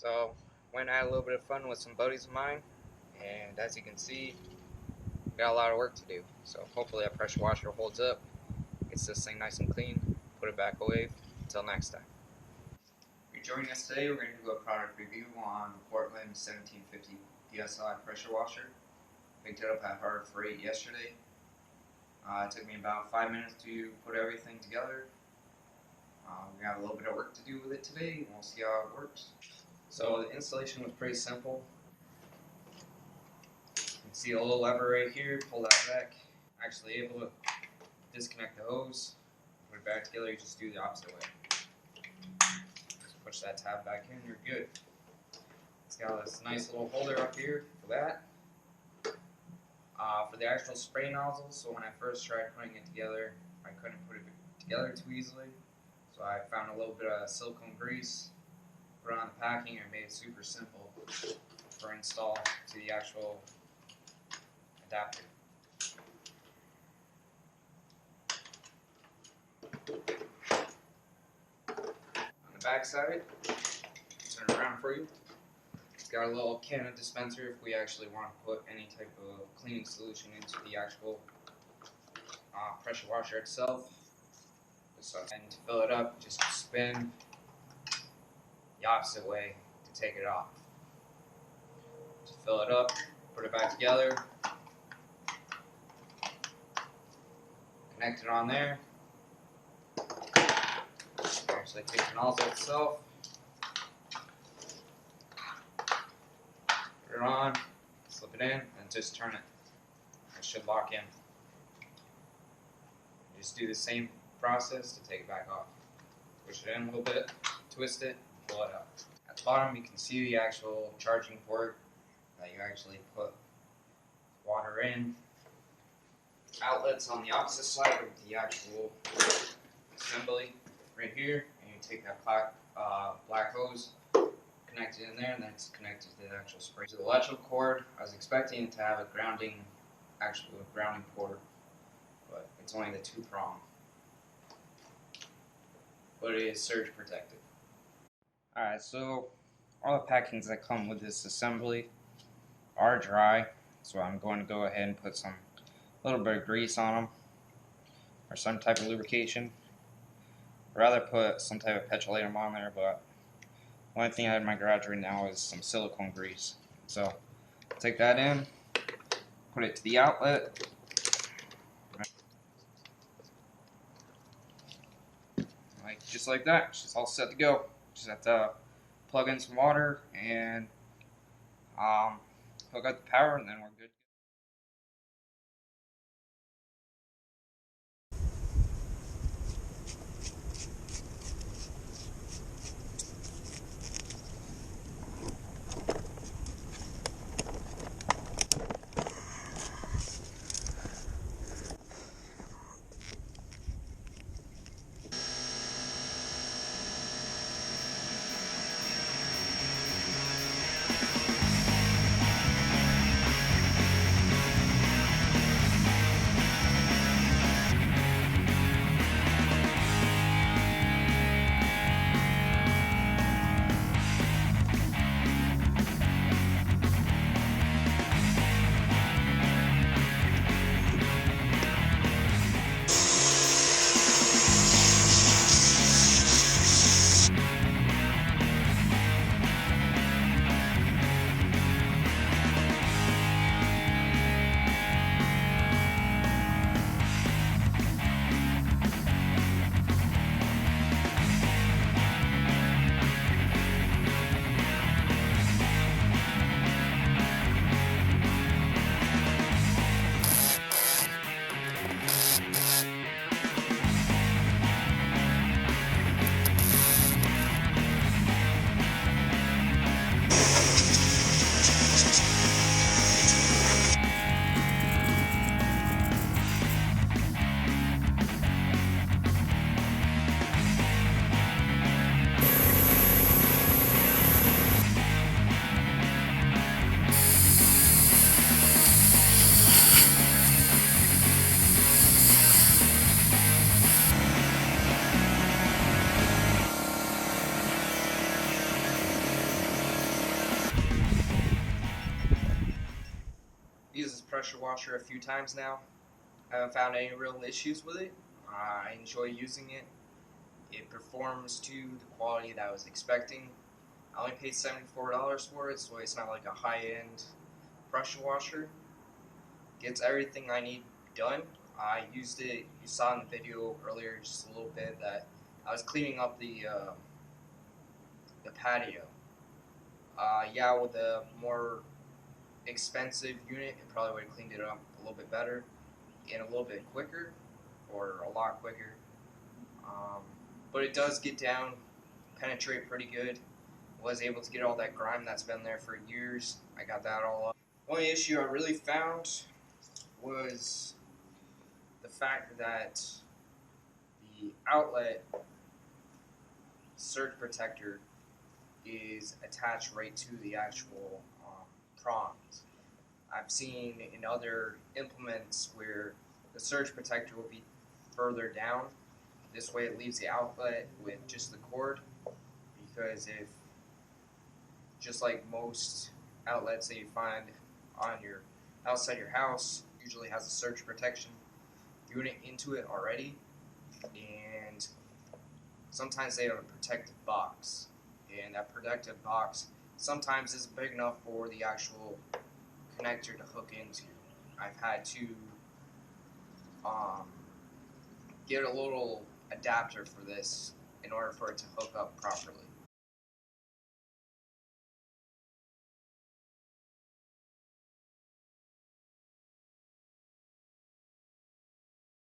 So went and had a little bit of fun with some buddies of mine, and as you can see, we got a lot of work to do. So hopefully that pressure washer holds up, gets this thing nice and clean, put it back away. Until next time. If you're joining us today, we're going to do a product review on the Portland 1750 PSI pressure washer. Picked it up at Harbor Freight yesterday. It took me about 5 minutes to put everything together. We got a little bit of work to do with it today, and we'll see how it works. So the installation was pretty simple. You can see a little lever right here, pull that back. Actually able to disconnect the hose, put it back together. You just do the opposite way. Just push that tab back in, you're good. It's got this nice little holder up here for that. For the actual spray nozzle, so when I first tried putting it together, I couldn't put it together too easily. So I found a little bit of silicone grease, put it on the packing, and made it super simple for install to the actual adapter. On the back side, turn it around for you. It's got a little Canada dispenser if we actually want to put any type of cleaning solution into the actual pressure washer itself. And to fill it up, just spin the opposite way to take it off. To fill it up, put it back together, connect it on there. Actually take the nozzle itself, put it on, slip it in, and just turn it. It should lock in. Just do the same process to take it back off. Push it in a little bit, twist it, pull it out. At the bottom you can see the actual charging port that you actually put water in. Outlets on the opposite side of the actual assembly right here, and you take that black hose, connect it in there, and then it's connected to the actual spray. So the electrical cord, I was expecting it to have a grounding port, but it's only the 2-prong. But it is surge protected. Alright, so all the packings that come with this assembly are dry, so I'm going to go ahead and put a little bit of grease on them, or some type of lubrication. I'd rather put some type of petroleum on there, but the only thing I have in my garage right now is some silicone grease. So take that in, put it to the outlet. Just like that, it's just all set to go. Just have to plug in some water and hook up the power, and then we're good. pressure washer a few times now. I haven't found any real issues with it. I enjoy using it. It performs to the quality that I was expecting. I only paid $74 for it, so it's not like a high-end pressure washer. Gets everything I need done. I used it, you saw in the video earlier just a little bit that I was cleaning up the patio. Yeah, with a more expensive unit, it probably would have cleaned it up a little bit better and a little bit quicker, or a lot quicker. But it does get down, penetrate pretty good. Was able to get all that grime that's been there for years. I got that all up. Only issue I really found was the fact that the outlet surge protector is attached right to the actual prongs. I've seen in other implements where the surge protector will be further down. This way it leaves the outlet with just the cord, because if, just like most outlets that you find on your outside your house, usually has a surge protection unit into it already, and sometimes they have a protective box, and that protective box sometimes isn't big enough for the actual connector to hook into. I've had to get a little adapter for this in order for it to hook up properly.